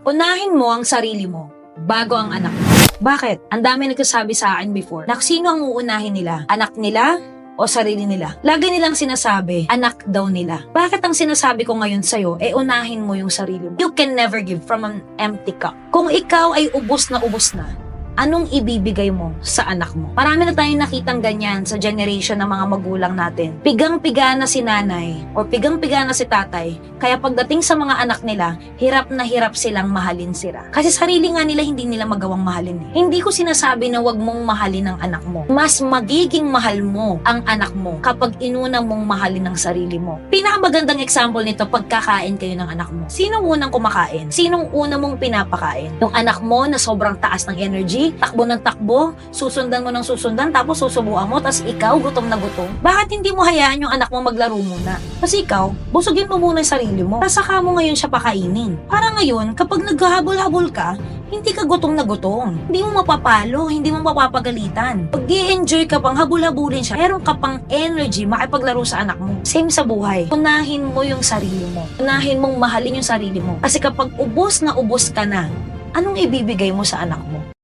Unahin mo ang sarili mo bago ang anak mo. Bakit? Ang dami nagsasabi sa akin before na sino ang uunahin nila? Anak nila o sarili nila? Lagi nilang sinasabi, anak daw nila. Bakit ang sinasabi ko ngayon sa'yo, unahin mo yung sarili mo? You can never give from an empty cup. Kung ikaw ay ubos na, anong ibibigay mo sa anak mo? Marami na tayong nakitang ganyan sa generation ng mga magulang natin. Pigang-piga na si nanay o pigang-piga na si tatay, kaya pagdating sa mga anak nila, hirap na hirap silang mahalin sila. Kasi sarili nga nila hindi nila magawang mahalin. Hindi ko sinasabi na wag mong mahalin ang anak mo. Mas magiging mahal mo ang anak mo kapag inuna mong mahalin ang sarili mo. Pinakamagandang example nito, pagkakain kayo ng anak mo. Sinong unang kumakain? Sinong una mong pinapakain? Yung anak mo na sobrang taas ng energy, takbo ng takbo, susundan mo ng susundan, tapos susubuan mo, tapos ikaw gutom na gutom. Bakit hindi mo hayaan yung anak mo maglaro muna? Kasi ikaw, busugin mo muna yung sarili mo, tapos saka mo ngayon siya pakainin. Para ngayon, kapag naghahabol-habol ka, hindi ka gutom na gutom. Hindi mo mapapalo, hindi mo mapapagalitan. Pag i-enjoy ka pang habul-habulin siya, meron ka pang energy makipaglaro sa anak mo. Same sa buhay. Unahin mo yung sarili mo. Unahin mong mahalin yung sarili mo. Kasi kapag ubos na ubos ka na, anong ibibigay mo sa anak mo?